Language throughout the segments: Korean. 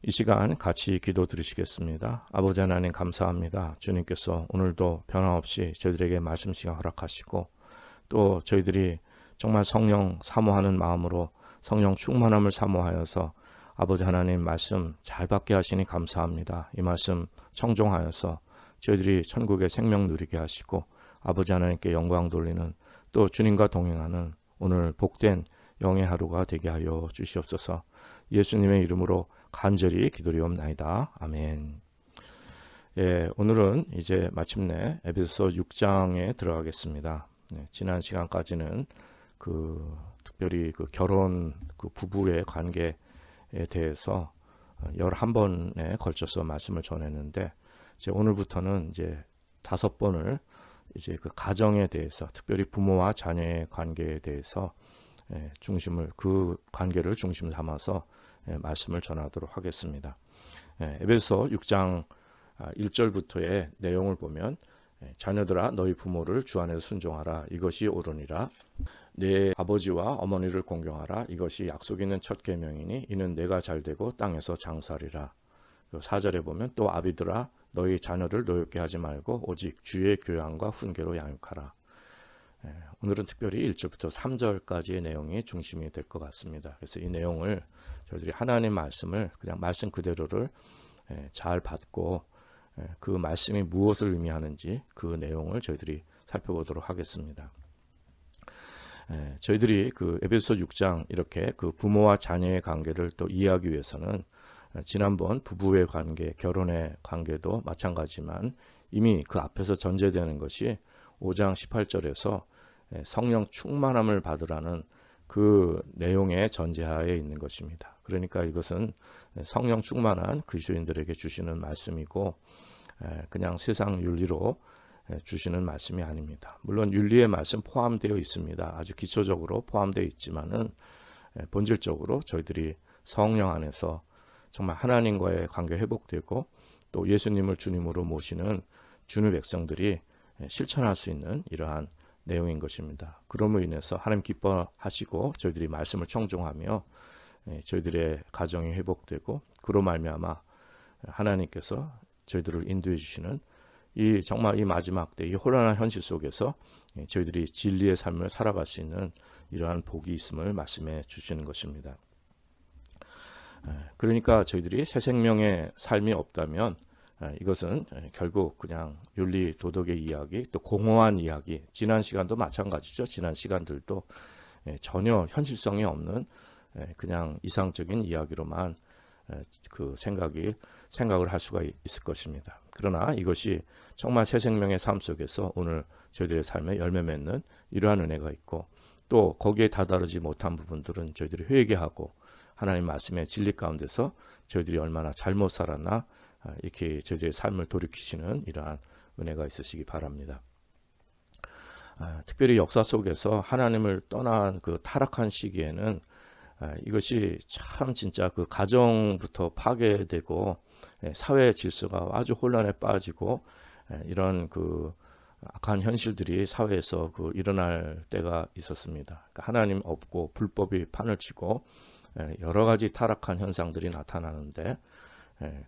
이 시간 같이 기도 드리시겠습니다. 아버지 하나님 감사합니다. 주님께서 오늘도 변함없이 저희들에게 말씀 시간 허락하시고 또 저희들이 정말 성령 사모하는 마음으로 성령 충만함을 사모하여서 아버지 하나님 말씀 잘 받게 하시니 감사합니다. 이 말씀 청종하여서 저희들이 천국의 생명 누리게 하시고 아버지 하나님께 영광 돌리는 또 주님과 동행하는 오늘 복된 영의 하루가 되게 하여 주시옵소서. 예수님의 이름으로 간절히 기도리옵나이다. 아멘. 예, 오늘은 이제 마침내 에베소서 6장에 들어가겠습니다. 지난 시간까지는 특별히 결혼 부부의 관계에 대해서 11번에 걸쳐서 말씀을 전했는데 이제 오늘부터는 이제 5번을 이제 가정에 대해서 특별히 부모와 자녀의 관계에 대해서 그 관계를 중심 삼아서 말씀을 전하도록 하겠습니다. 에베소 6장 1절부터의 내용을 보면 자녀들아 너희 부모를 주 안에서 순종하라 이것이 옳으니라. 내 아버지와 어머니를 공경하라 이것이 약속 있는 첫 계명이니 이는 내가 잘되고 땅에서 장수하리라. 4절에 보면 또 아비들아 너희 자녀를 노엽게 하지 말고 오직 주의 교양과 훈계로 양육하라. 오늘은 특별히 1절부터 3절까지의 내용이 중심이 될 것 같습니다. 그래서 이 내용을 저희들이 하나님 말씀을 그냥 말씀 그대로를 잘 받고 그 말씀이 무엇을 의미하는지 그 내용을 저희들이 살펴보도록 하겠습니다. 저희들이 에베소 6장 이렇게 부모와 자녀의 관계를 또 이해하기 위해서는 지난번 부부의 관계, 결혼의 관계도 마찬가지지만 이미 그 앞에서 전제되는 것이 5장 18절에서 성령 충만함을 받으라는 그 내용의 전제하에 있는 것입니다. 그러니까 이것은 성령 충만한 그리스도인들에게 주시는 말씀이고 그냥 세상 윤리로 주시는 말씀이 아닙니다. 물론 윤리의 말씀 포함되어 있습니다. 아주 기초적으로 포함되어 있지만은 본질적으로 저희들이 성령 안에서 정말 하나님과의 관계 회복되고 또 예수님을 주님으로 모시는 주의 백성들이 실천할 수 있는 이러한 내용인 것입니다. 그럼으로 인해서 하나님 기뻐하시고 저희들이 말씀을 청종하며 저희들의 가정이 회복되고 그로 말미암아 하나님께서 저희들을 인도해 주시는 정말 이 마지막 때 이 혼란한 현실 속에서 저희들이 진리의 삶을 살아갈 수 있는 이러한 복이 있음을 말씀해 주시는 것입니다. 그러니까 저희들이 새 생명의 삶이 없다면 이것은 결국 그냥 윤리 도덕의 이야기 또 공허한 이야기 지난 시간도 마찬가지죠. 지난 시간들도 전혀 현실성이 없는 그냥 이상적인 이야기로만 생각을 할 수가 있을 것입니다. 그러나 이것이 정말 새 생명의 삶 속에서 오늘 저희들의 삶에 열매 맺는 이러한 은혜가 있고 또 거기에 다다르지 못한 부분들은 저희들이 회개하고 하나님 말씀의 진리 가운데서 저희들이 얼마나 잘못 살았나 이렇게 저희들의 삶을 돌이키시는 이러한 은혜가 있으시기 바랍니다. 특별히 역사 속에서 하나님을 떠난 타락한 시기에는 이것이 참 진짜 가정부터 파괴되고 사회 질서가 아주 혼란에 빠지고 이런 악한 현실들이 사회에서 일어날 때가 있었습니다. 그러니까 하나님 없고 불법이 판을 치고 여러 가지 타락한 현상들이 나타나는데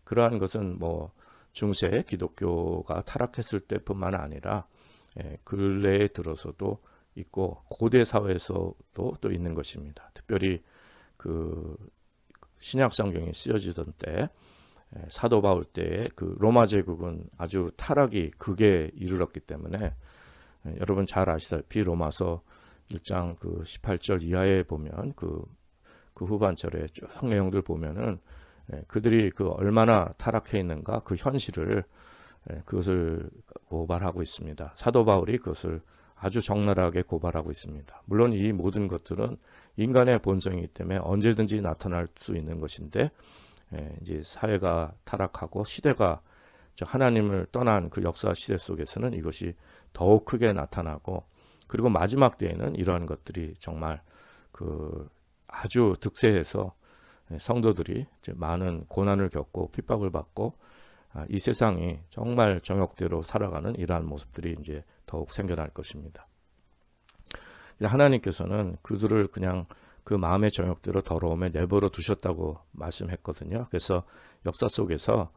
그러한 것은 중세 기독교가 타락했을 때뿐만 아니라 근래에 들어서도 있고 고대 사회에서도 또 있는 것입니다. 특별히 신약 성경이 쓰여지던 때 사도 바울 때의 로마 제국은 아주 타락이 극에 이르렀기 때문에 여러분 잘 아시다시피 로마서 1장 18절 이하에 보면 그 후반절에 쭉 내용들 보면은 그들이 얼마나 타락해 있는가 그 현실을 그것을 고발하고 있습니다. 사도 바울이 그것을 아주 적나라하게 고발하고 있습니다. 물론 이 모든 것들은 인간의 본성이기 때문에 언제든지 나타날 수 있는 것인데 이제 사회가 타락하고 시대가 하나님을 떠난 그 역사 시대 속에서는 이것이 더욱 크게 나타나고 그리고 마지막 때에는 이러한 것들이 정말 아주 득세해서 성도들이 많은 고난을 겪고 핍박을 받고 이 세상이 정말 정욕대로 살아가는 이러한 모습들이 이제 더욱 생겨날 것입니다. 하나님께서는 그들을 그냥 그 마음의 정욕대로 더러움에 내버려 두셨다고 말씀했거든요. 그래서 역사 속에서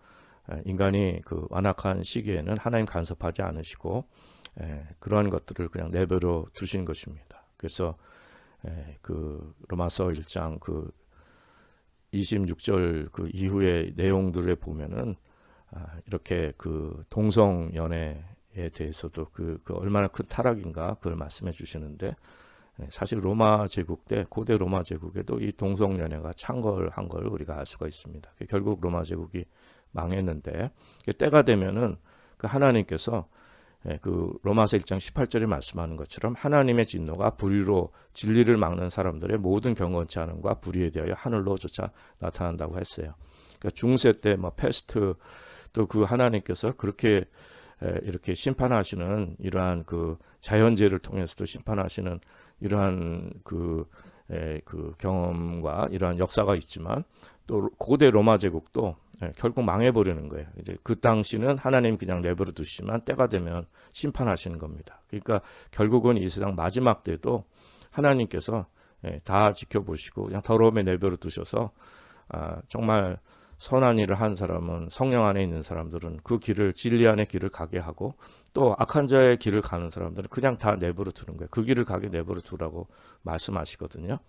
인간이 그 완악한 시기에는 하나님 간섭하지 않으시고 그러한 것들을 그냥 내버려 두신 것입니다. 그래서 그 로마서 1장 그 26절 그 이후의 내용들에 보면은 이렇게 그 동성 연애에 대해서도 그 얼마나 큰 타락인가 그걸 말씀해 주시는데, 사실 로마 제국 때 고대 로마 제국에도 이 동성 연애가 창궐한 걸 우리가 알 수가 있습니다. 결국 로마 제국이 망했는데, 때가 되면은 그 하나님께서 그 로마서 1장 18절에 말씀하는 것처럼 하나님의 진노가 불의로 진리를 막는 사람들의 모든 경건치 않음과 불의에 대하여 하늘로조차 나타난다고 했어요. 그러니까 중세 때 뭐 패스트 또 그 하나님께서 그렇게 이렇게 심판하시는 이러한 그 자연재해를 통해서도 심판하시는 이러한 그 경험과 이러한 역사가 있지만, 또 고대 로마 제국도 결국 망해버리는 거예요. 이제 그 당시는 하나님 그냥 내버려 두시지만 때가 되면 심판하시는 겁니다. 그러니까 결국은 이 세상 마지막 때도 하나님께서 다 지켜보시고 그냥 더러움에 내버려 두셔서 정말 선한 일을 한 사람은, 성령 안에 있는 사람들은 그 길을, 진리 안의 길을 가게 하고, 또 악한 자의 길을 가는 사람들은 그냥 다 내버려 두는 거예요. 그 길을 가게 내버려 두라고 말씀하시거든요.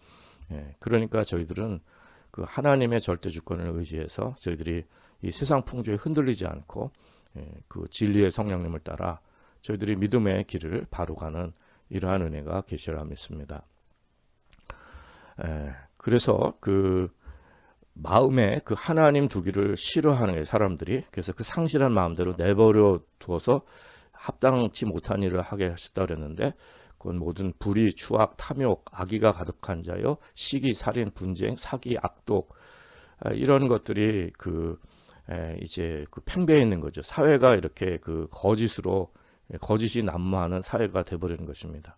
그러니까 저희들은 그 하나님의 절대 주권을 의지해서 저희들이 이 세상 풍조에 흔들리지 않고 그 진리의 성령님을 따라 저희들이 믿음의 길을 바로 가는 이러한 은혜가 계시라 믿습니다. 그래서 그 마음에 그 하나님 두기를 싫어하는 사람들이, 그래서 그 상실한 마음대로 내버려 두어서 합당치 못한 일을 하게 하셨다 그랬는데, 그건 모든 불의, 추악, 탐욕, 악의가 가득한 자요, 시기, 살인, 분쟁, 사기, 악독, 이런 것들이 이제 그 팽배해 있는 거죠. 사회가 이렇게 그 거짓이 난무하는 사회가 돼버리는 것입니다.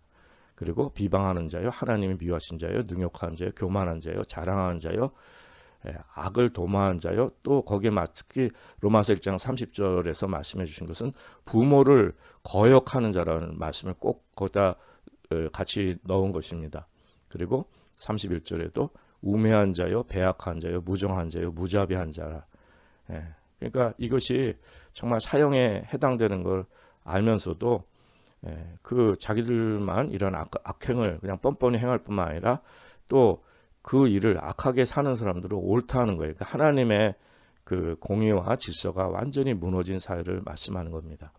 그리고 비방하는 자요, 하나님이 미워하신 자요, 능욕하는 자요, 교만한 자요, 자랑하는 자요, 악을 도모하는 자요, 또 거기에 특히 로마서 1장 30절에서 말씀해 주신 것은 부모를 거역하는 자라는 말씀을 꼭 거기다 같이 넣은 것입니다. 그리고 31절에도 우매한 자요, 배악한 자요, 무정한 자요, 무자비한 자라. 그러니까 이것이 정말 사형에 해당되는 걸 알면서도 그 자기들만 이런 악행을 그냥 뻔뻔히 행할 뿐만 아니라 또 그 일을 악하게 사는 사람들을 옳다는 거예요. 그러니까 하나님의 그 공의와 질서가 완전히 무너진 사회를 말씀하는 겁니다.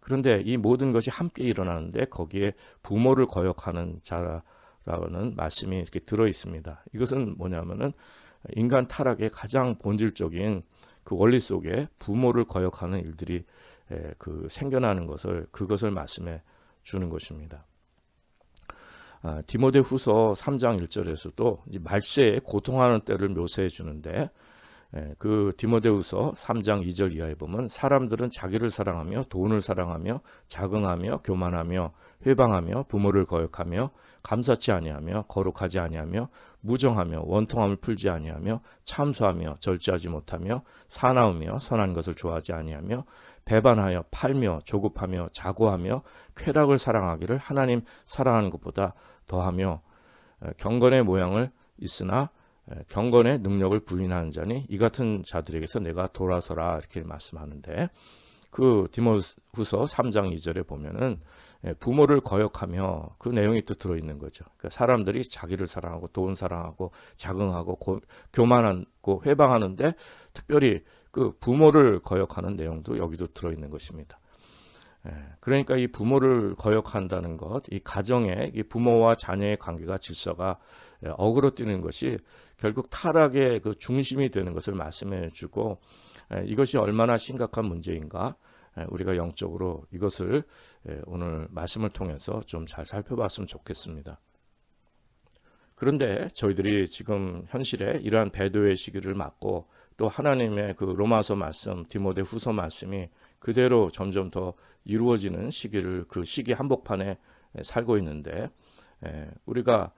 그런데 이 모든 것이 함께 일어나는데 거기에 부모를 거역하는 자라는 말씀이 이렇게 들어 있습니다. 이것은 뭐냐면은 인간 타락의 가장 본질적인 그 원리 속에 부모를 거역하는 일들이 생겨나는 그것을 말씀해 주는 것입니다. 디모데후서 3장 1절에서도 말세에 고통하는 때를 묘사해 주는데, 그 디모데후서 3장 2절 이하에 보면 사람들은 자기를 사랑하며 돈을 사랑하며 자긍하며 교만하며 회방하며 부모를 거역하며 감사치 아니하며 거룩하지 아니하며 무정하며 원통함을 풀지 아니하며 참소하며 절제하지 못하며 사나우며 선한 것을 좋아하지 아니하며 배반하여 팔며 조급하며 자고하며 쾌락을 사랑하기를 하나님 사랑하는 것보다 더하며 경건의 모양을 있으나 경건의 능력을 부인하는 자니 이 같은 자들에게서 내가 돌아서라, 이렇게 말씀하는데, 그 디모데후서 3장 2절에 보면은 부모를 거역하며 그 내용이 또 들어있는 거죠. 그러니까 사람들이 자기를 사랑하고 돈 사랑하고 자긍하고 교만하고 회방하는데 특별히 그 부모를 거역하는 내용도 여기도 들어있는 것입니다. 그러니까 이 부모를 거역한다는 것, 이 가정의 이 부모와 자녀의 관계가 질서가 어그러뜨리는 것이 결국 타락의 그 중심이 되는 것을 말씀해 주고, 이것이 얼마나 심각한 문제인가 우리가 영적으로 이것을 오늘 말씀을 통해서 좀 잘 살펴봤으면 좋겠습니다. 그런데 저희들이 지금 현실에 이러한 배도의 시기를 맞고 또 하나님의 그 로마서 말씀, 디모데후서 말씀이 그대로 점점 더 이루어지는 그 시기 한복판에 살고 있는데, 우리가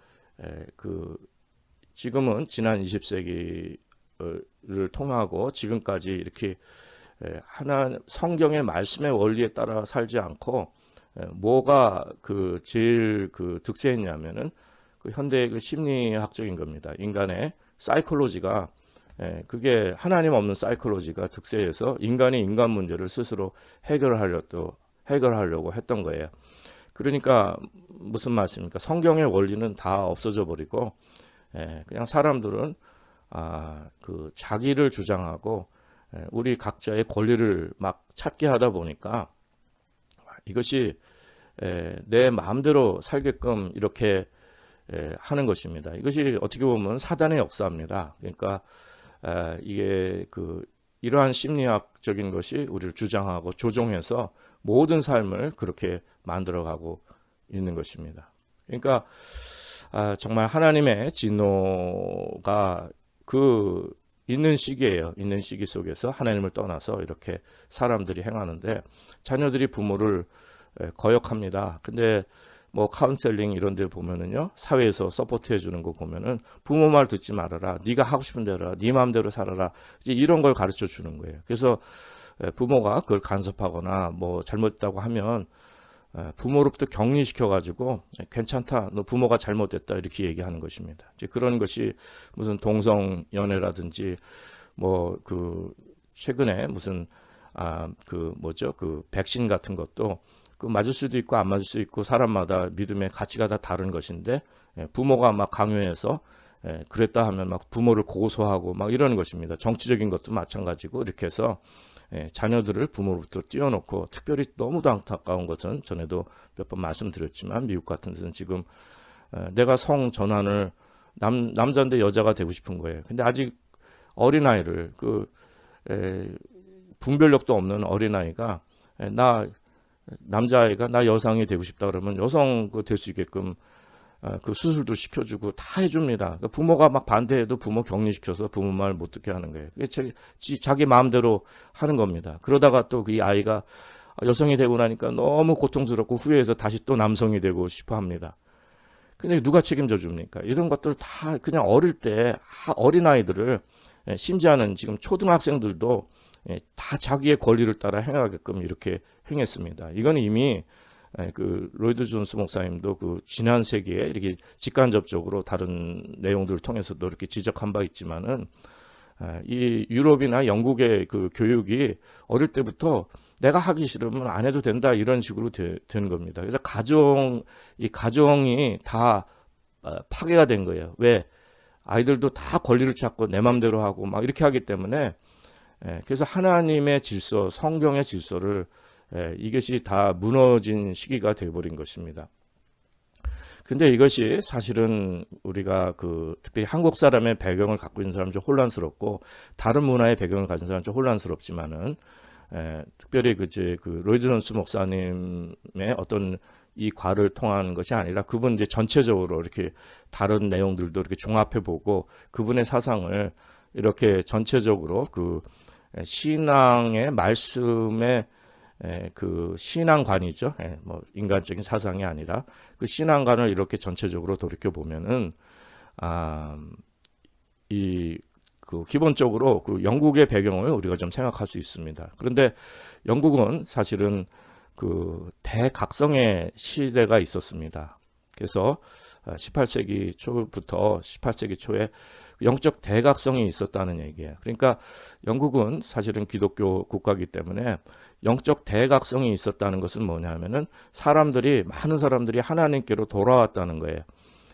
지금은 지난 20세기를 통하고 지금까지 이렇게 성경의 말씀의 원리에 따라 살지 않고 뭐가 제일 득세했냐면은 그 현대의 그 심리학적인 겁니다. 인간의 사이콜로지가 그게 하나님 없는 사이콜로지가 득세해서 인간이 인간 문제를 스스로 해결하려고 했던 거예요. 그러니까 무슨 말씀입니까? 성경의 원리는 다 없어져 버리고 그냥 사람들은 그 자기를 주장하고 우리 각자의 권리를 막 찾게 하다 보니까 이것이 내 마음대로 살게끔 이렇게 하는 것입니다. 이것이 어떻게 보면 사단의 역사입니다. 그러니까 이게 이러한 심리학적인 것이 우리를 주장하고 조종해서 모든 삶을 그렇게 만들어가고 있는 것입니다. 그러니까 정말 하나님의 진노가 있는 시기예요. 있는 시기 속에서 하나님을 떠나서 이렇게 사람들이 행하는데 자녀들이 부모를 거역합니다. 근데 뭐 카운셀링 이런 데 보면은요, 사회에서 서포트 해주는 거 보면은 부모 말 듣지 말아라, 네가 하고 싶은 대로 네 마음대로 살아라, 이제 이런 걸 가르쳐 주는 거예요. 그래서 부모가 그걸 간섭하거나 뭐 잘못했다고 하면 부모로부터 격리시켜 가지고 괜찮다, 너 부모가 잘못됐다, 이렇게 얘기하는 것입니다. 이제 그런 것이 무슨 동성 연애라든지 뭐 최근에 무슨 백신 같은 것도 맞을 수도 있고 안 맞을 수도 있고 사람마다 믿음의 가치가 다 다른 것인데 부모가 막 강요해서 그랬다 하면 막 부모를 고소하고 막 이러는 것입니다. 정치적인 것도 마찬가지고 이렇게 해서 자녀들을 부모로부터 띄워놓고, 특별히 너무도 안타까운 것은 전에도 몇 번 말씀드렸지만 미국 같은 데서는 지금 내가 성 전환을 남자인데 여자가 되고 싶은 거예요. 근데 아직 어린아이를 분별력도 없는 어린아이가 남자아이가 나 여성이 되고 싶다 그러면 여성 될 수 있게끔 그 수술도 시켜주고 다 해줍니다. 그러니까 부모가 막 반대해도 부모 격리시켜서 부모 말 못 듣게 하는 거예요. 그게 자기 마음대로 하는 겁니다. 그러다가 또 이 아이가 여성이 되고 나니까 너무 고통스럽고 후회해서 다시 또 남성이 되고 싶어 합니다. 근데 누가 책임져 줍니까? 이런 것들 다 그냥 어릴 때 어린아이들을, 심지어는 지금 초등학생들도 다 자기의 권리를 따라 행하게끔 이렇게 행했습니다. 이건 이미 로이드 존스 목사님도 지난 세기에 이렇게 직간접적으로 다른 내용들을 통해서도 이렇게 지적한 바 있지만은, 이 유럽이나 영국의 교육이 어릴 때부터 내가 하기 싫으면 안 해도 된다, 이런 식으로 되는 겁니다. 그래서 이 가정이 다 파괴가 된 거예요. 왜? 아이들도 다 권리를 찾고 내 맘대로 하고 막 이렇게 하기 때문에, 그래서 하나님의 질서, 성경의 질서를 이것이 다 무너진 시기가 되어버린 것입니다. 그런데 이것이 사실은 우리가 특별히 한국 사람의 배경을 갖고 있는 사람은 좀 혼란스럽고 다른 문화의 배경을 가진 사람은 좀 혼란스럽지만은, 특별히 로이드 존스 목사님의 어떤 이 과를 통한 것이 아니라 그분 이제 전체적으로 이렇게 다른 내용들도 이렇게 종합해 보고 그분의 사상을 이렇게 전체적으로 신앙의 말씀의 신앙관이죠. 뭐 인간적인 사상이 아니라 그 신앙관을 이렇게 전체적으로 돌이켜 보면은 기본적으로 영국의 배경을 우리가 좀 생각할 수 있습니다. 그런데 영국은 사실은 대각성의 시대가 있었습니다. 그래서 18세기 초부터 18세기 초에 영적 대각성이 있었다는 얘기예요. 그러니까 영국은 사실은 기독교 국가이기 때문에 영적 대각성이 있었다는 것은 뭐냐면은 많은 사람들이 하나님께로 돌아왔다는 거예요.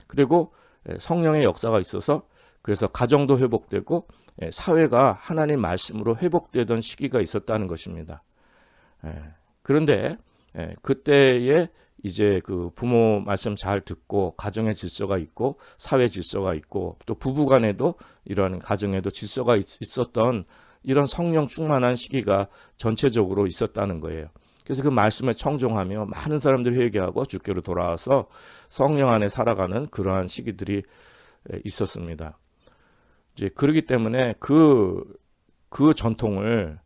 그리고 성령의 역사가 있어서 그래서 가정도 회복되고 사회가 하나님 말씀으로 회복되던 시기가 있었다는 것입니다. 그런데 그때에 이제 부모 말씀 잘 듣고 가정의 질서가 있고 사회 질서가 있고 또 부부간에도 이러한 가정에도 질서가 있었던 이런 성령 충만한 시기가 전체적으로 있었다는 거예요. 그래서 그 말씀에 청종하며 많은 사람들이 회개하고 주께로 돌아와서 성령 안에 살아가는 그러한 시기들이 있었습니다. 이제 그러기 때문에 그 전통을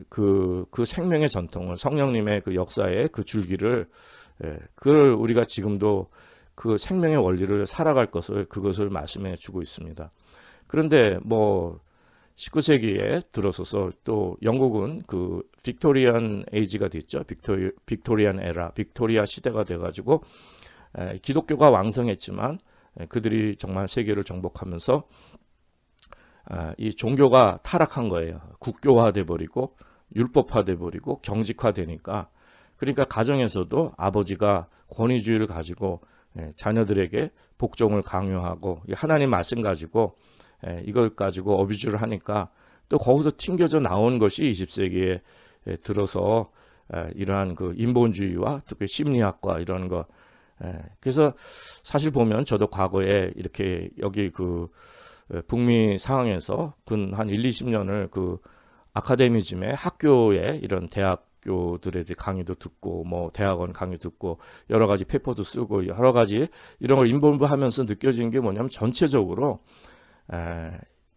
그 생명의 전통을, 성령님의 역사의 줄기를, 그걸 우리가 지금도 그 생명의 원리를 살아갈 그것을 말씀해 주고 있습니다. 그런데 19세기에 들어서서 또 영국은 빅토리안 에이지가 됐죠. 빅토리안 에라, 빅토리아 시대가 돼가지고 기독교가 왕성했지만 그들이 정말 세계를 정복하면서 이 종교가 타락한 거예요. 국교화돼 버리고 율법화돼 버리고 경직화되니까, 그러니까 가정에서도 아버지가 권위주의를 가지고 자녀들에게 복종을 강요하고 하나님 말씀 가지고 이걸 가지고 어뷰즈를 하니까 또 거기서 튕겨져 나온 것이 20세기에 들어서 이러한 그 인본주의와 특히 심리학과 이런 거. 그래서 사실 보면 저도 과거에 이렇게 여기 그 북미 상황에서 근 한 1, 20년을 그 아카데미즘의 학교에 이런 대학교들에 강의도 듣고 뭐 대학원 강의 듣고 여러 가지 페이퍼도 쓰고 여러 가지 이런 걸 인볼브하면서 느껴진 게 뭐냐면, 전체적으로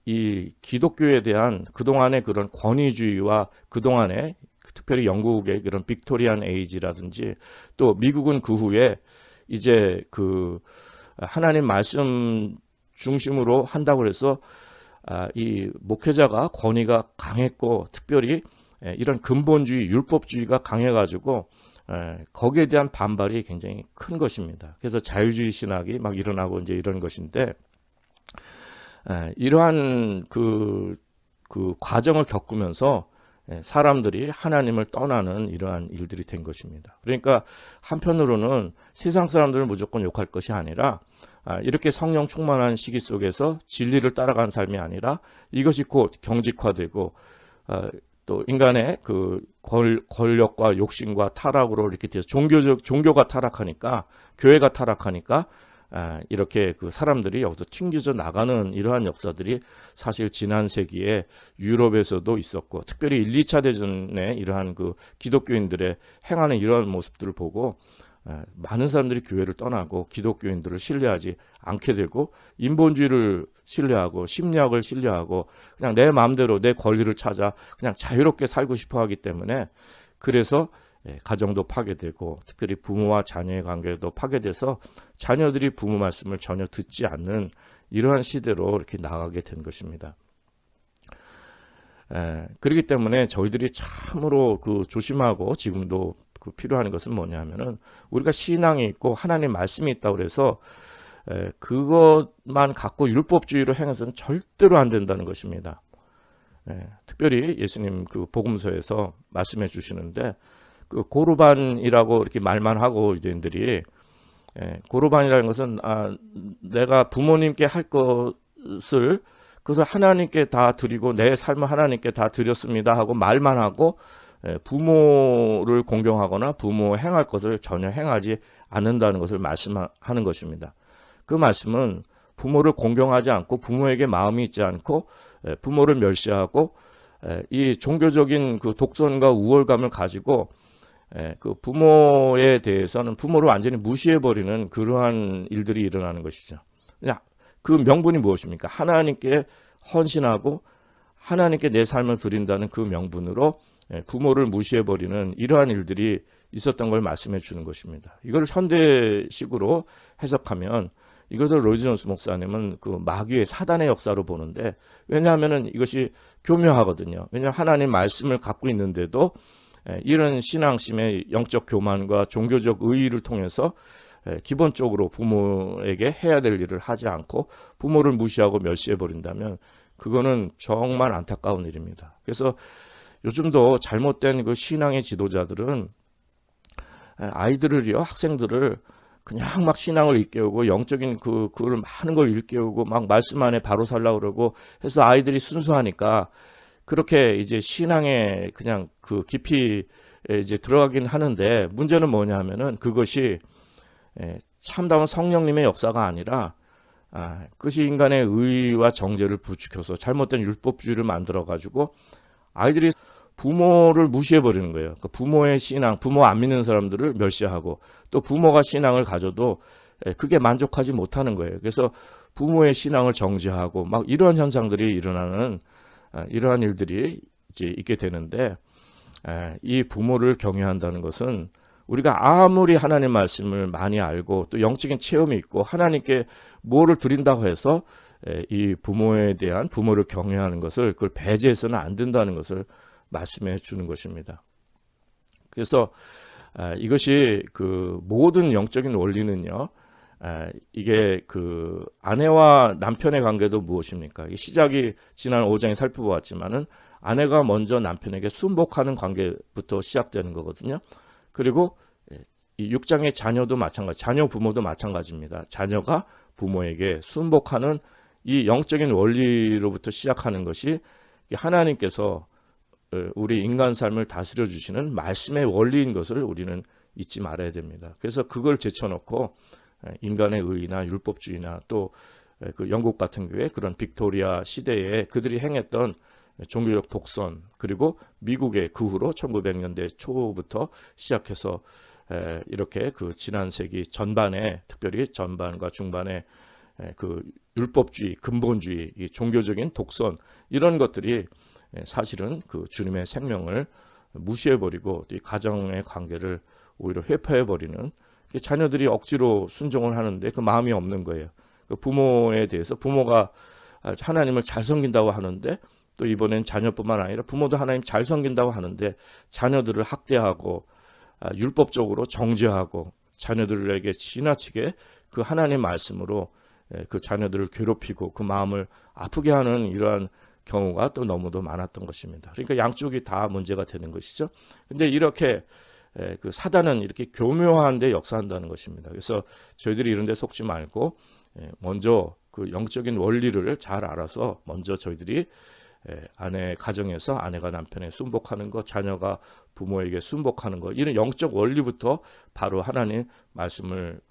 이 기독교에 대한 그동안의 그런 권위주의와 그동안의 특별히 영국의 그런 빅토리안 에이지라든지 또 미국은 그 후에 이제 그 하나님 말씀 중심으로 한다고 해서 이 목회자가 권위가 강했고 특별히 이런 근본주의 율법주의가 강해가지고 거기에 대한 반발이 굉장히 큰 것입니다. 그래서 자유주의 신학이 막 일어나고 이제 이런 것인데, 이러한 그 과정을 겪으면서 사람들이 하나님을 떠나는 이러한 일들이 된 것입니다. 그러니까 한편으로는 세상 사람들을 무조건 욕할 것이 아니라 이렇게 성령 충만한 시기 속에서 진리를 따라가는 삶이 아니라 이것이 곧 경직화되고 또 인간의 그 권력과 욕심과 타락으로 이렇게 돼서 종교가 타락하니까, 교회가 타락하니까 이렇게 그 사람들이 여기서 튕겨져 나가는 이러한 역사들이 사실 지난 세기에 유럽에서도 있었고, 특별히 1, 2차 대전에 이러한 그 기독교인들의 행하는 이러한 모습들을 보고 많은 사람들이 교회를 떠나고 기독교인들을 신뢰하지 않게 되고 인본주의를 신뢰하고 심리학을 신뢰하고 그냥 내 마음대로 내 권리를 찾아 그냥 자유롭게 살고 싶어 하기 때문에, 그래서 가정도 파괴되고 특별히 부모와 자녀의 관계도 파괴돼서 자녀들이 부모 말씀을 전혀 듣지 않는 이러한 시대로 이렇게 나가게 된 것입니다. 그렇기 때문에 저희들이 참으로 그 조심하고 지금도 그 필요한 것은 뭐냐면은, 우리가 신앙이 있고 하나님 말씀이 있다고 그래서 그것만 갖고 율법주의로 행해서는 절대로 안 된다는 것입니다. 특별히 예수님 그 복음서에서 말씀해 주시는데, 그 고르반이라고 이렇게 말만 하고 유대인들이 고르반이라는 것은 내가 부모님께 할 것을 그것을 하나님께 다 드리고 내 삶을 하나님께 다 드렸습니다 하고 말만 하고 부모를 공경하거나 부모 행할 것을 전혀 행하지 않는다는 것을 말씀하는 것입니다. 그 말씀은 부모를 공경하지 않고 부모에게 마음이 있지 않고 부모를 멸시하고 이 종교적인 그 독선과 우월감을 가지고 그 부모에 대해서는 부모를 완전히 무시해버리는 그러한 일들이 일어나는 것이죠. 그 명분이 무엇입니까? 하나님께 헌신하고 하나님께 내 삶을 드린다는 그 명분으로 부모를 무시해버리는 이러한 일들이 있었던 걸 말씀해 주는 것입니다. 이걸 현대식으로 해석하면 이것을 로이드 존스 목사님은 그 마귀의 사단의 역사로 보는데, 왜냐하면 이것이 교묘하거든요. 왜냐하면 하나님 말씀을 갖고 있는데도 이런 신앙심의 영적 교만과 종교적 의의를 통해서 기본적으로 부모에게 해야 될 일을 하지 않고 부모를 무시하고 멸시해버린다면 그거는 정말 안타까운 일입니다. 그래서 요즘도 잘못된 그 신앙의 지도자들은 아이들을요, 학생들을 그냥 막 신앙을 일깨우고 영적인 그걸 많은 걸 일깨우고 막 말씀 안에 바로 살라고 그러고 해서 아이들이 순수하니까 그렇게 이제 신앙에 그냥 그 깊이 이제 들어가긴 하는데, 문제는 뭐냐 하면은 그것이 참다운 성령님의 역사가 아니라 그것이 인간의 의와 정죄를 부추겨서 잘못된 율법주의를 만들어 가지고 아이들이 부모를 무시해버리는 거예요. 그 부모의 신앙, 부모 안 믿는 사람들을 멸시하고 또 부모가 신앙을 가져도 그게 만족하지 못하는 거예요. 그래서 부모의 신앙을 정죄하고 막 이런 현상들이 일어나는 이러한 일들이 이제 있게 되는데, 이 부모를 경외한다는 것은 우리가 아무리 하나님 말씀을 많이 알고 또 영적인 체험이 있고 하나님께 뭐를 드린다고 해서 이 부모에 대한 부모를 경외하는 것을 그걸 배제해서는 안 된다는 것을 말씀해 주는 것입니다. 그래서 이것이 그 모든 영적인 원리는요, 이게 그 아내와 남편의 관계도 무엇입니까? 이 시작이 지난 5장에 살펴보았지만은 아내가 먼저 남편에게 순복하는 관계부터 시작되는 거거든요. 그리고 이 6장의 자녀도 마찬가지, 자녀 부모도 마찬가지입니다. 자녀가 부모에게 순복하는 이 영적인 원리로부터 시작하는 것이 하나님께서 우리 인간 삶을 다스려 주시는 말씀의 원리인 것을 우리는 잊지 말아야 됩니다. 그래서 그걸 제쳐놓고 인간의 의나 율법주의나 또 그 영국 같은 경우에 그런 빅토리아 시대에 그들이 행했던 종교적 독선, 그리고 미국의 그 후로 1900년대 초부터 시작해서 이렇게 그 지난 세기 전반에, 특별히 전반과 중반에 그 율법주의, 근본주의, 이 종교적인 독선, 이런 것들이 사실은 그 주님의 생명을 무시해버리고 이 가정의 관계를 오히려 회파해버리는, 자녀들이 억지로 순종을 하는데 그 마음이 없는 거예요. 그 부모에 대해서, 부모가 하나님을 잘 섬긴다고 하는데, 또 이번엔 자녀뿐만 아니라 부모도 하나님 잘 섬긴다고 하는데 자녀들을 학대하고 율법적으로 정죄하고 자녀들에게 지나치게 그 하나님 말씀으로 그 자녀들을 괴롭히고 그 마음을 아프게 하는 이러한 경우가 또 너무도 많았던 것입니다. 그러니까 양쪽이 다 문제가 되는 것이죠. 근데 이렇게 그 사단은 이렇게 교묘한데 역사한다는 것입니다. 그래서 저희들이 이런 데 속지 말고 먼저 그 영적인 원리를 잘 알아서 먼저 저희들이 아내 가정에서 아내가 남편에 순복하는 것, 자녀가 부모에게 순복하는 것, 이런 영적 원리부터 바로 하나님 말씀을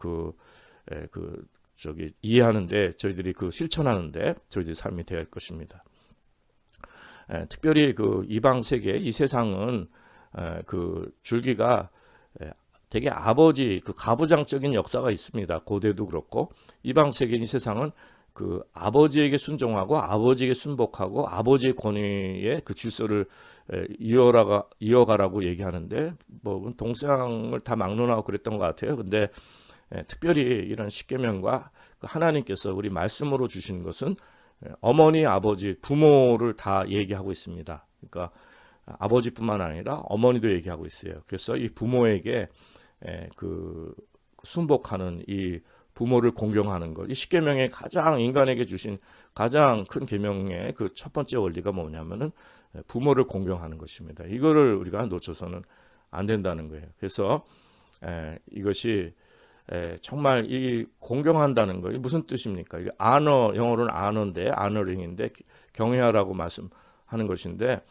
이해하는데, 저희들이 그 실천하는데 저희들이 삶이 되어야 할 것입니다. 특별히 그 이방 세계, 이 세상은 그 줄기가 되게 아버지, 그 가부장적인 역사가 있습니다. 고대도 그렇고 이방 세계인 세상은 그 아버지에게 순종하고 아버지에게 순복하고 아버지의 권위의 그 질서를 이어가라고 얘기하는데, 뭐 동서양을 다 막론하고 그랬던 것 같아요. 근데 특별히 이런 십계명과 하나님께서 우리 말씀으로 주시는 것은 어머니, 아버지, 부모를 다 얘기하고 있습니다. 그러니까 아버지뿐만 아니라 어머니도 얘기하고 있어요. 그래서 이 부모에게 그 순복하는, 이 부모를 공경하는 것, 이 십계명의 가장 인간에게 주신 가장 큰 계명의 그 첫 번째 원리가 뭐냐면은 부모를 공경하는 것입니다. 이거를 우리가 놓쳐서는 안 된다는 거예요. 그래서 이것이 정말 이 공경한다는 거, 무슨 뜻입니까? 이게 honor, 영어로는 honor인데, honoring인데 경외하라고 말씀하는 것인데,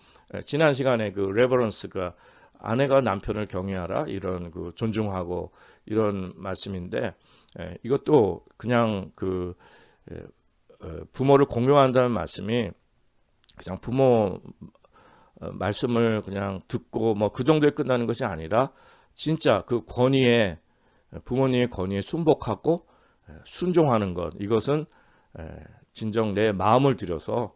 지난 시간에 그 reverence가 아내가 남편을 경외하라, 이런 그 존중하고 이런 말씀인데, 이것도 그냥 그 부모를 공경한다는 말씀이 그냥 부모 말씀을 그냥 듣고 뭐 그 정도에 끝나는 것이 아니라 진짜 그 권위에, 부모님의 권위에 순복하고 순종하는 것, 이것은 진정 내 마음을 들여서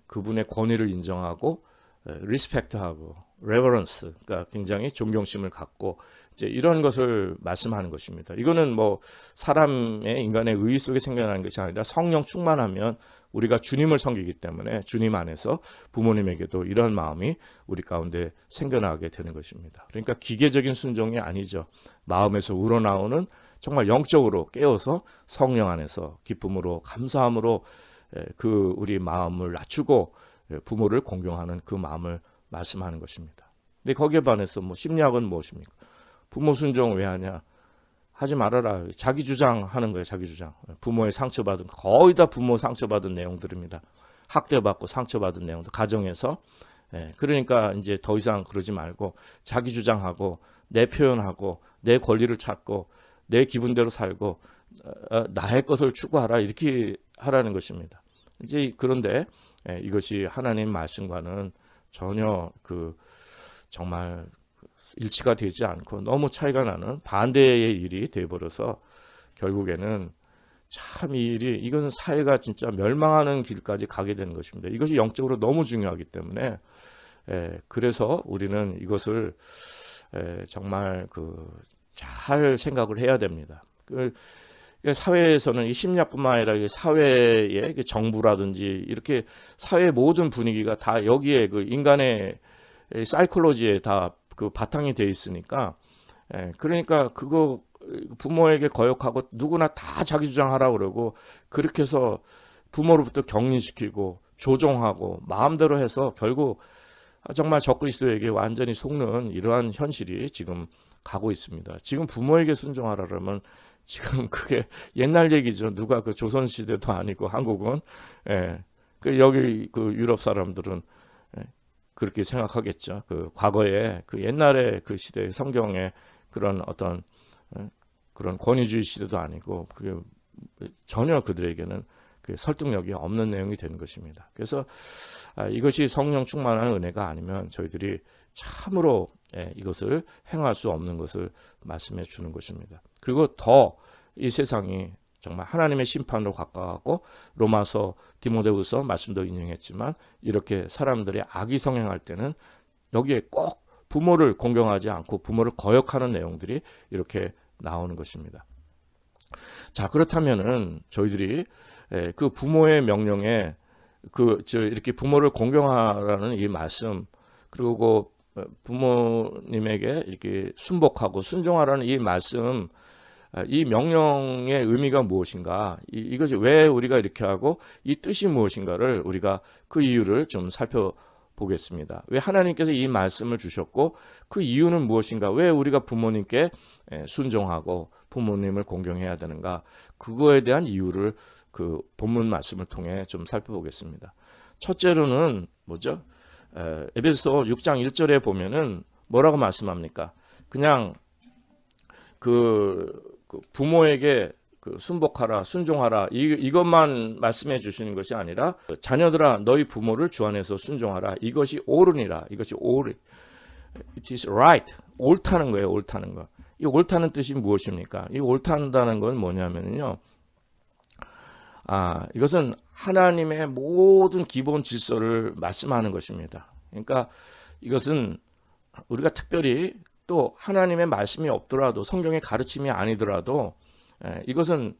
그분의 권위를 인정하고 리스펙트하고 레버런스, 그러니까 굉장히 존경심을 갖고 이제 이런 것을 말씀하는 것입니다. 이거는 뭐 사람의, 인간의 의의 속에 생겨나는 것이 아니라 성령 충만하면 우리가 주님을 섬기기 때문에 주님 안에서 부모님에게도 이런 마음이 우리 가운데 생겨나게 되는 것입니다. 그러니까 기계적인 순종이 아니죠. 마음에서 우러나오는, 정말 영적으로 깨어서 성령 안에서 기쁨으로 감사함으로 그 우리 마음을 낮추고 부모를 공경하는 그 마음을 말씀하는 것입니다. 근데 거기에 반해서 뭐 심리학은 무엇입니까? 부모 순종 왜 하냐? 하지 말아라. 자기 주장하는 거예요. 자기 주장. 부모의 상처받은, 거의 다 부모 상처받은 내용들입니다. 학대받고 상처받은 내용들, 가정에서. 그러니까 이제 더 이상 그러지 말고 자기 주장하고 내 표현하고 내 권리를 찾고 내 기분대로 살고 나의 것을 추구하라, 이렇게 하라는 것입니다. 이제 그런데 이것이 하나님 말씀과는 전혀 정말 일치가 되지 않고 너무 차이가 나는 반대의 일이 되어버려서 결국에는 참 이 일이, 이것은 사회가 진짜 멸망하는 길까지 가게 되는 것입니다. 이것이 영적으로 너무 중요하기 때문에 그래서 우리는 이것을 정말 잘 생각을 해야 됩니다. 사회에서는 이 심리학뿐만 아니라 사회의 정부라든지 이렇게 사회의 모든 분위기가 다 여기에 그 인간의 사이콜로지에 다 그 바탕이 되어 있으니까, 그러니까 그거 부모에게 거역하고 누구나 다 자기 주장하라 그러고 그렇게 해서 부모로부터 격리시키고 조종하고 마음대로 해서 결국 정말 적그리스도에게 완전히 속는 이러한 현실이 지금 가고 있습니다. 지금 부모에게 순종하라 그러면 지금 그게 옛날 얘기죠. 누가 그 조선시대도 아니고 한국은 예. 그 여기 그 유럽 사람들은 예. 그렇게 생각하겠죠. 그 과거에 그 옛날에 그 시대 성경에 그런 어떤 그런 권위주의 시대도 아니고 그게 전혀 그들에게는 그 설득력이 없는 내용이 되는 것입니다. 그래서 이것이 성령 충만한 은혜가 아니면 저희들이 참으로 이것을 행할 수 없는 것을 말씀해 주는 것입니다. 그리고 더 이 세상이 정말 하나님의 심판으로 가까워하고 로마서 디모데후서 말씀도 인용했지만 이렇게 사람들이 악이 성행할 때는 여기에 꼭 부모를 공경하지 않고 부모를 거역하는 내용들이 이렇게 나오는 것입니다. 자, 그렇다면은 저희들이 그 부모의 명령에 이렇게 부모를 공경하라는 이 말씀 그리고 부모님에게 이렇게 순복하고 순종하라는 이 말씀 이 명령의 의미가 무엇인가 이것이 왜 우리가 이렇게 하고 이 뜻이 무엇인가를 우리가 그 이유를 좀 살펴보겠습니다. 왜 하나님께서 이 말씀을 주셨고 그 이유는 무엇인가 왜 우리가 부모님께 순종하고 부모님을 공경해야 되는가 그거에 대한 이유를 그 본문 말씀을 통해 좀 살펴보겠습니다. 첫째로는 뭐죠? 에베소서 6장 1절에 보면은 뭐라고 말씀합니까? 그냥 그 부모에게 순복하라, 순종하라 이것만 말씀해 주시는 것이 아니라 자녀들아 너희 부모를 주 안에서 순종하라 이것이 옳으니라 이것이 옳이 it is right 옳다는 거예요. 옳다는 거. 이 옳다는 뜻이 무엇입니까? 이 옳다는 건 뭐냐면요. 이것은 하나님의 모든 기본 질서를 말씀하는 것입니다. 그러니까 이것은 우리가 특별히 또 하나님의 말씀이 없더라도 성경의 가르침이 아니더라도 이것은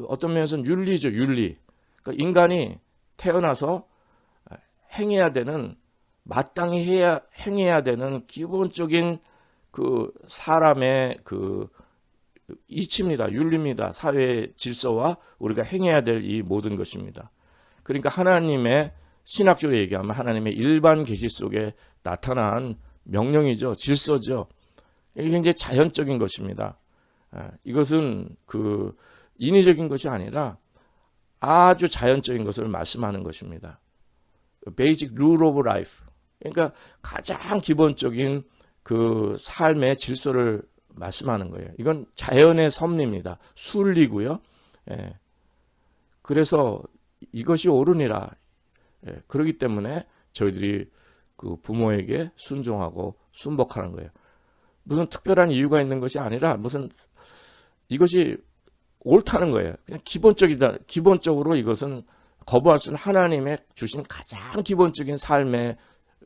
어떤 면에서는 윤리죠. 윤리. 그러니까 인간이 태어나서 행해야 되는 마땅히 행해야 되는 기본적인 그 사람의 그 이치입니다. 윤리입니다. 사회의 질서와 우리가 행해야 될 이 모든 것입니다. 그러니까 하나님의 신학적으로 얘기하면 하나님의 일반 계시 속에 나타난 명령이죠. 질서죠. 이게 굉장히 자연적인 것입니다. 이것은 그 인위적인 것이 아니라 아주 자연적인 것을 말씀하는 것입니다. Basic rule of life. 그러니까 가장 기본적인 그 삶의 질서를 말씀하는 거예요. 이건 자연의 섭리입니다. 순리고요. 그래서 이것이 옳으니라. 그렇기 때문에 저희들이 그 부모에게 순종하고 순복하는 거예요. 무슨 특별한 이유가 있는 것이 아니라 무슨 이것이 옳다는 거예요. 그냥 기본적이다. 기본적으로 이것은 거부할 수 없는 하나님의 주신 가장 기본적인 삶의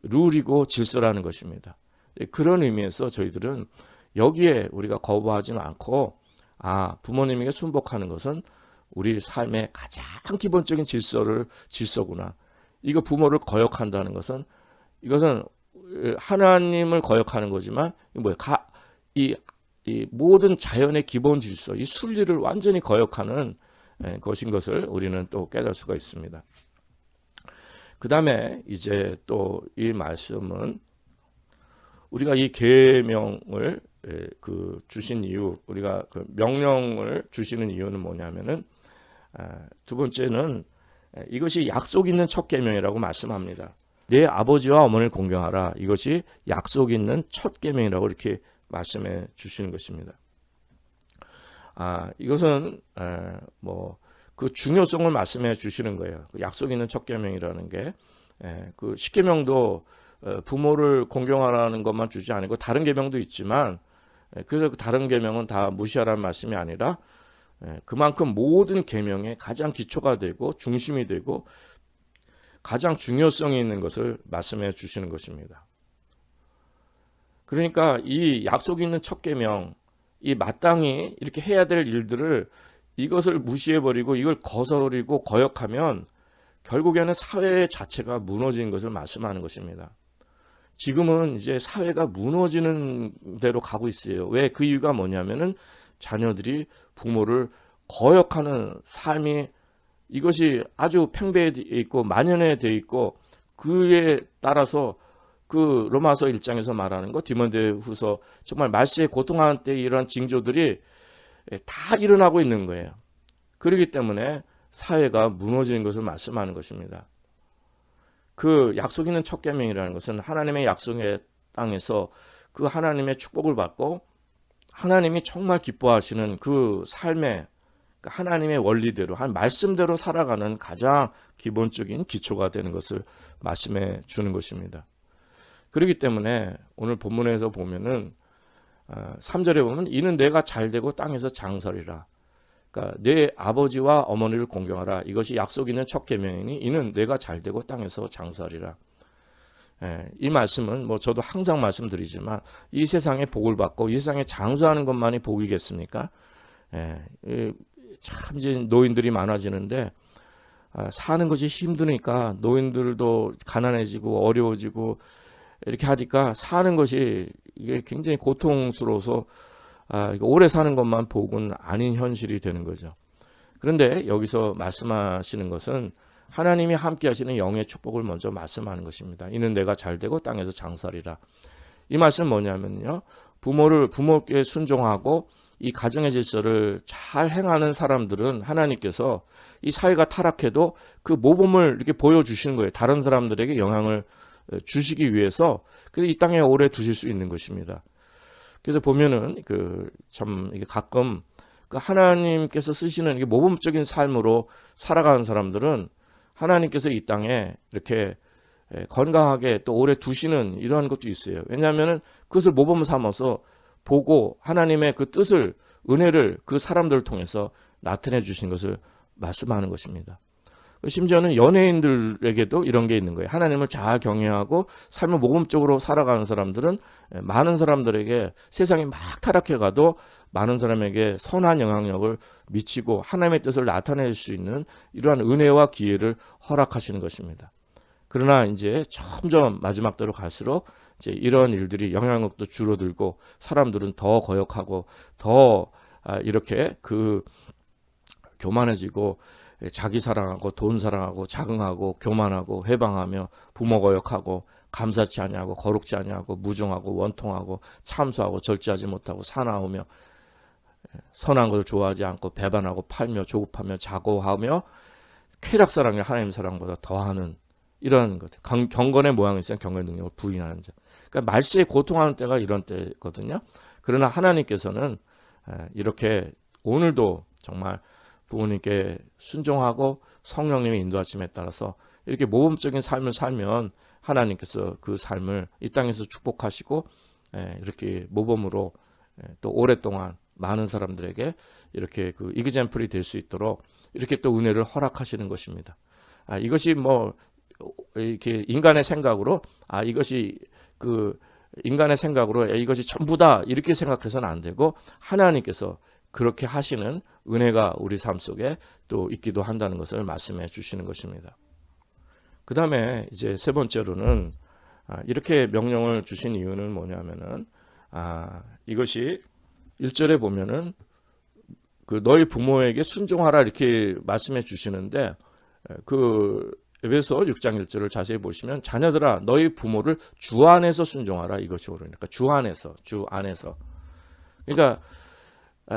룰이고 질서라는 것입니다. 그런 의미에서 저희들은 여기에 우리가 거부하지는 않고 부모님에게 순복하는 것은 우리 삶의 가장 기본적인 질서구나. 이거 부모를 거역한다는 것은 이것은 하나님을 거역하는 거지만 이 모든 자연의 기본 질서, 이 순리를 완전히 거역하는 것인 것을 우리는 또 깨달을 수가 있습니다. 그 다음에 이제 또 이 말씀은 우리가 이 계명을 주신 이유, 우리가 그 명령을 주시는 이유는 뭐냐면은 두 번째는 이것이 약속 있는 첫 계명이라고 말씀합니다. 내 아버지와 어머니를 공경하라. 이것이 약속 있는 첫 계명이라고 이렇게 말씀해 주시는 것입니다. 이것은 그 중요성을 말씀해 주시는 거예요. 약속 있는 첫 계명이라는 게 그 십계명도 부모를 공경하라는 것만 주지 않고 다른 계명도 있지만 그래서 그 다른 계명은 다 무시하라는 말씀이 아니라 그만큼 모든 계명의 가장 기초가 되고 중심이 되고 가장 중요성이 있는 것을 말씀해 주시는 것입니다. 그러니까 이 약속 있는 첫 계명, 이 마땅히 이렇게 해야 될 일들을 이것을 무시해버리고 이걸 거스르고 거역하면 결국에는 사회 자체가 무너진 것을 말씀하는 것입니다. 지금은 이제 사회가 무너지는 대로 가고 있어요. 왜? 그 이유가 뭐냐면은 자녀들이 부모를 거역하는 삶이 이것이 아주 팽배해 있고 만연해 있고 그에 따라서 그 로마서 1장에서 말하는 거 디모데후서 정말 말세에 고통하는 때 이런 징조들이 다 일어나고 있는 거예요. 그렇기 때문에 사회가 무너지는 것을 말씀하는 것입니다. 그 약속 있는 첫 계명이라는 것은 하나님의 약속의 땅에서 그 하나님의 축복을 받고 하나님이 정말 기뻐하시는 그 삶의 하나님의 원리대로 한 말씀대로 살아가는 가장 기본적인 기초가 되는 것을 말씀해 주는 것입니다. 그렇기 때문에 오늘 본문에서 보면은 3절에 보면 이는 내가 잘되고 땅에서 장설이라. 그러니까 내 아버지와 어머니를 공경하라. 이것이 약속 있는 첫 계명이니 이는 내가 잘되고 땅에서 장설이라. 이 말씀은 뭐 저도 항상 말씀드리지만 이 세상에 복을 받고 이 세상에 장수하는 것만이 복이겠습니까? 참 이제 노인들이 많아지는데 사는 것이 힘드니까 노인들도 가난해지고 어려워지고 이렇게 하니까 사는 것이 이게 굉장히 고통스러워서 오래 사는 것만 복은 아닌 현실이 되는 거죠. 그런데 여기서 말씀하시는 것은 하나님이 함께 하시는 영의 축복을 먼저 말씀하는 것입니다. 이는 내가 잘되고 땅에서 장설이라. 이 말씀은 뭐냐면요. 부모께 순종하고 이 가정의 질서를 잘 행하는 사람들은 하나님께서 이 사회가 타락해도 그 모범을 이렇게 보여주시는 거예요. 다른 사람들에게 영향을 주시기 위해서 그래서 이 땅에 오래 두실 수 있는 것입니다. 그래서 보면은 참 이게 가끔 하나님께서 쓰시는 이게 모범적인 삶으로 살아가는 사람들은 하나님께서 이 땅에 이렇게 건강하게 또 오래 두시는 이러한 것도 있어요. 왜냐하면은 그것을 모범 삼아서 보고 하나님의 그 뜻을 은혜를 그 사람들을 통해서 나타내 주신 것을 말씀하는 것입니다. 심지어는 연예인들에게도 이런 게 있는 거예요. 하나님을 잘 경외하고 삶을 모범적으로 살아가는 사람들은 많은 사람들에게 세상이 막 타락해 가도 많은 사람에게 선한 영향력을 미치고 하나님의 뜻을 나타낼 수 있는 이러한 은혜와 기회를 허락하시는 것입니다. 그러나 이제 점점 마지막 때로 갈수록 이제 이런 일들이 영향력도 줄어들고 사람들은 더 거역하고 더 이렇게 교만해지고 자기 사랑하고 돈 사랑하고 자긍하고 교만하고 회방하며 부모 거역하고 감사치 아니하고 거룩지 아니하고 무종하고 원통하고 참소하고 절제하지 못하고 사나우며 선한 것을 좋아하지 않고 배반하고 팔며 조급하며 자고하며 쾌락 사랑이 하나님 사랑보다 더하는 이런 것. 경건의 모양이 있으면 경건의 능력을 부인하는 자. 그러니까 말세에 고통하는 때가 이런 때거든요. 그러나 하나님께서는 이렇게 오늘도 정말 부모님께 순종하고 성령님의 인도하심에 따라서 이렇게 모범적인 삶을 살면 하나님께서 그 삶을 이 땅에서 축복하시고 이렇게 모범으로 또 오랫동안 많은 사람들에게 이렇게 그 이그젬플이 될 수 있도록 이렇게 또 은혜를 허락하시는 것입니다. 이것이 뭐 이렇게 인간의 생각으로 이것이 인간의 생각으로 이것이 전부다 이렇게 생각해서는 안 되고 하나님께서 그렇게 하시는 은혜가 우리 삶 속에 또 있기도 한다는 것을 말씀해 주시는 것입니다. 그 다음에 이제 세 번째로는 이렇게 명령을 주신 이유는 뭐냐면은 이것이 1절에 보면은 너희 부모에게 순종하라 이렇게 말씀해 주시는데 에베소 6장 1절을 자세히 보시면 자녀들아 너희 부모를 주 안에서 순종하라 이것이 옳으니까 주 안에서 그러니까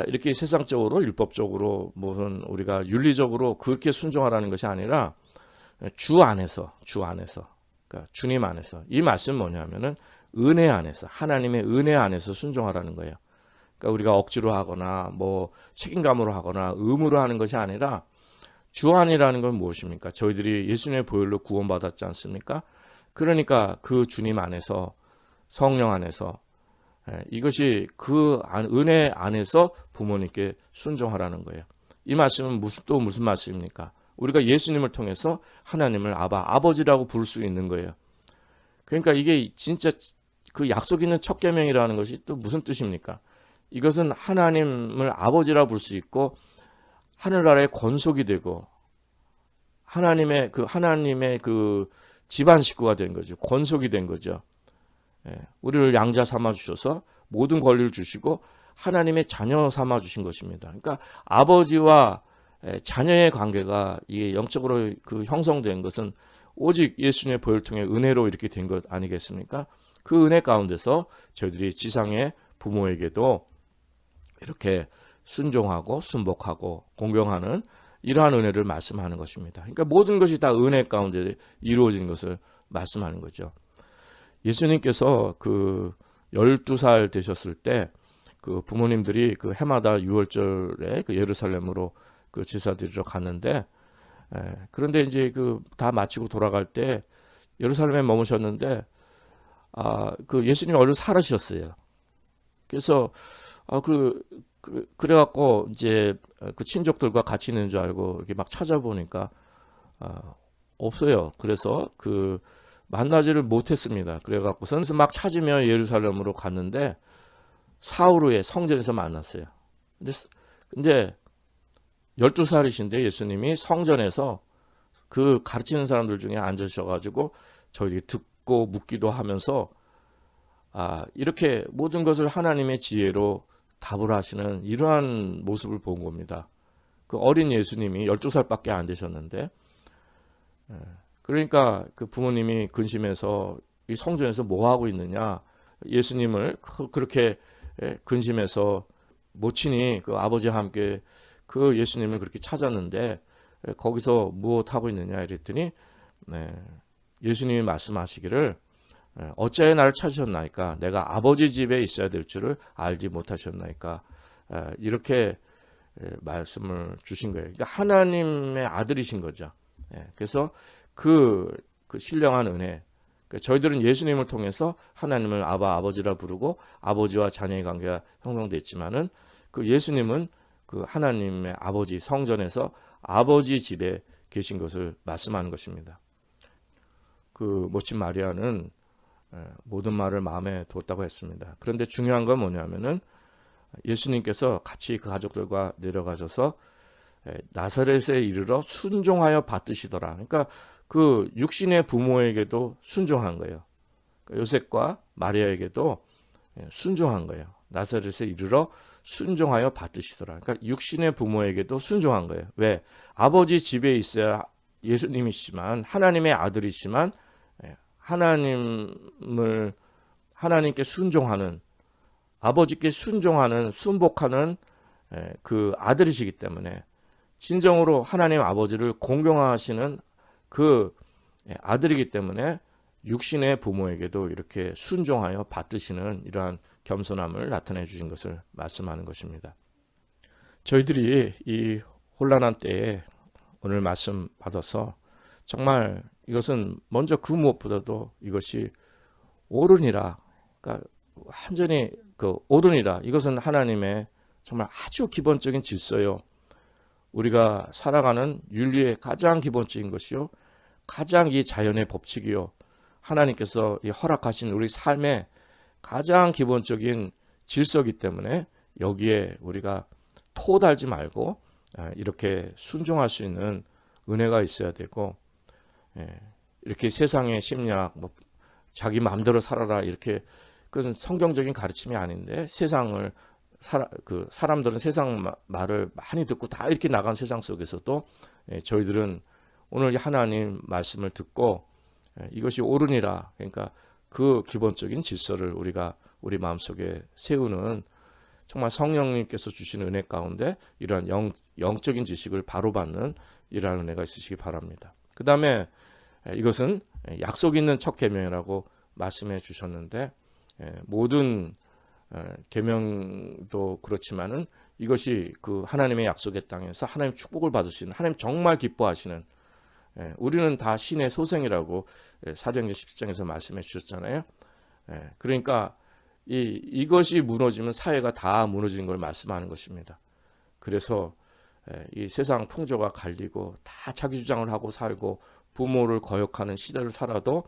이렇게 세상적으로 율법적으로 무슨 우리가 윤리적으로 그렇게 순종하라는 것이 아니라 주 안에서 그러니까 주님 안에서 이 말씀은 뭐냐면은 은혜 안에서 하나님의 은혜 안에서 순종하라는 거예요. 그러니까 우리가 억지로 하거나 뭐 책임감으로 하거나 의무로 하는 것이 아니라 주 안이라는 건 무엇입니까? 저희들이 예수님의 보혈로 구원받았지 않습니까? 그러니까 그 주님 안에서 성령 안에서 이것이 은혜 안에서 부모님께 순종하라는 거예요. 이 말씀은 무슨 말씀입니까? 우리가 예수님을 통해서 하나님을 아버지라고 부를 수 있는 거예요. 그러니까 이게 진짜 그 약속 있는 첫 계명이라는 것이 또 무슨 뜻입니까? 이것은 하나님을 아버지라 부를 수 있고 하늘나라의 권속이 되고 하나님의 그 집안 식구가 된 거죠. 권속이 된 거죠. 우리를 양자 삼아 주셔서 모든 권리를 주시고 하나님의 자녀 삼아 주신 것입니다. 그러니까 아버지와 자녀의 관계가 이게 영적으로 그 형성된 것은 오직 예수님의 보혈을 통해 은혜로 이렇게 된 것 아니겠습니까? 그 은혜 가운데서 저희들이 지상의 부모에게도 이렇게 순종하고 순복하고 공경하는 이러한 은혜를 말씀하는 것입니다. 그러니까 모든 것이 다 은혜 가운데 이루어진 것을 말씀하는 거죠. 예수님께서 그 12살 되셨을 때 그 부모님들이 그 해마다 6월절에 그 예루살렘으로 그 제사 드리러 갔는데, 그런데 이제 그 다 마치고 돌아갈 때 예루살렘에 머무셨는데, 그 예수님이 얼른 사라지셨어요. 그래서 그래갖고 이제 그 친족들과 같이 있는 줄 알고 이렇게 막 찾아보니까 없어요. 그래서 그 만나지를 못했습니다. 그래갖고선 막 찾으며 예루살렘으로 갔는데 사흘 후에 성전에서 만났어요. 근데 12살이신데 예수님이 성전에서 그 가르치는 사람들 중에 앉으셔가지고 저희 듣고 묻기도 하면서 이렇게 모든 것을 하나님의 지혜로 답을 하시는 이러한 모습을 본 겁니다. 그 어린 예수님이 12살밖에 안 되셨는데, 그러니까 그 부모님이 근심해서 이 성전에서 뭐 하고 있느냐, 예수님을 그렇게 근심해서 모친이 그 아버지와 함께 그 예수님을 그렇게 찾았는데 거기서 무엇 하고 있느냐 이랬더니 예수님이 말씀하시기를 어찌하여 나를 찾으셨나이까? 내가 아버지 집에 있어야 될 줄을 알지 못하셨나이까? 이렇게 말씀을 주신 거예요. 그러니까 하나님의 아들이신 거죠. 그래서 그 신령한 은혜, 저희들은 예수님을 통해서 하나님을 아버지라 부르고 아버지와 자녀의 관계가 형성됐지만은 그 예수님은 그 하나님의 아버지 성전에서 아버지 집에 계신 것을 말씀하는 것입니다. 그 모친 마리아는 모든 말을 마음에 두었다고 했습니다. 그런데 중요한 건 뭐냐면은 예수님께서 같이 그 가족들과 내려가셔서 나사렛에 이르러 순종하여 받드시더라. 그러니까 그 육신의 부모에게도 순종한 거예요. 요셉과 마리아에게도 순종한 거예요. 나사렛에 이르러 순종하여 받드시더라. 그러니까 육신의 부모에게도 순종한 거예요. 왜? 아버지 집에 있어야 예수님이시지만 하나님의 아들이시만 하나님께 순종하는, 아버지께 순종하는, 순복하는 그 아들이시기 때문에 진정으로 하나님 아버지를 공경하시는 그 아들이기 때문에 육신의 부모에게도 이렇게 순종하여 받드시는 이러한 겸손함을 나타내 주신 것을 말씀하는 것입니다. 저희들이 이 혼란한 때에 오늘 말씀 받아서 정말 이것은 먼저 그 무엇보다도 이것이 옳으니라, 그러니까 완전히 그 옳으니라, 이것은 하나님의 정말 아주 기본적인 질서요. 우리가 살아가는 윤리의 가장 기본적인 것이요, 가장 이 자연의 법칙이요, 하나님께서 허락하신 우리 삶의 가장 기본적인 질서이기 때문에 여기에 우리가 토달지 말고 이렇게 순종할 수 있는 은혜가 있어야 되고, 이렇게 세상의 심리학, 자기 마음대로 살아라, 이렇게 그것은 성경적인 가르침이 아닌데, 사람들은 세상 말을 많이 듣고 다 이렇게 나간 세상 속에서도 저희들은 오늘 하나님 말씀을 듣고 이것이 옳으니라, 그러니까 그 기본적인 질서를 우리가 우리 마음속에 세우는, 정말 성령님께서 주시는 은혜 가운데 이러한 영적인 지식을 바로 받는 이러한 은혜가 있으시기 바랍니다. 그 다음에 이것은 약속 있는 첫 계명이라고 말씀해 주셨는데, 모든 계명도 그렇지만은 이것이 그 하나님의 약속의 땅에서 하나님 축복을 받으시는, 하나님 정말 기뻐하시는, 우리는 다 신의 소생이라고 사도행전 17장에서 말씀해 주셨잖아요. 그러니까 이것이 무너지면 사회가 다 무너지는 걸 말씀하는 것입니다. 그래서 이 세상 풍조가 갈리고 다 자기 주장을 하고 살고 부모를 거역하는 시대를 살아도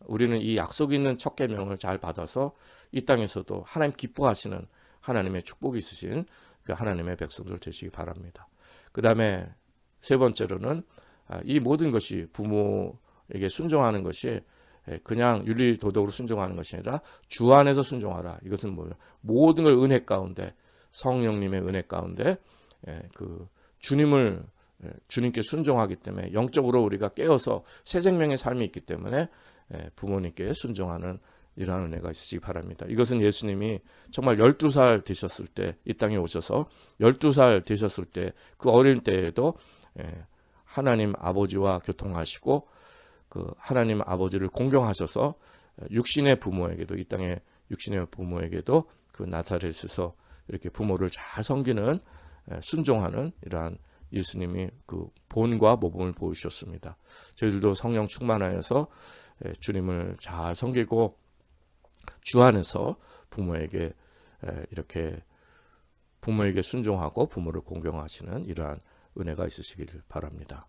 우리는 이 약속 있는 첫 계명을 잘 받아서 이 땅에서도 하나님 기뻐하시는 하나님의 축복이 있으신 그 하나님의 백성들 되시기 바랍니다. 그 다음에 세 번째로는 이 모든 것이 부모에게 순종하는 것이 그냥 윤리 도덕으로 순종하는 것이 아니라 주 안에서 순종하라. 이것은 뭐예요? 모든 걸 은혜 가운데, 성령님의 은혜 가운데 그 주님을 주님께 순종하기 때문에 영적으로 우리가 깨어서 새 생명의 삶이 있기 때문에 부모님께 순종하는 이러한 은혜가 있으시기 바랍니다. 이것은 예수님이 정말 12살 되셨을 때 이 땅에 오셔서 12살 되셨을 때 그 어린 때에도 하나님 아버지와 교통하시고 그 하나님 아버지를 공경하셔서 육신의 부모에게도 이 땅의 육신의 부모에게도 그 나사렛에서 이렇게 부모를 잘 섬기는 순종하는 이러한 예수님이 그 본과 모범을 보이셨습니다. 저희들도 성령 충만하여서 주님을 잘 섬기고 주 안에서 부모에게 이렇게 부모에게 순종하고 부모를 공경하시는 이러한 은혜가 있으시기를 바랍니다.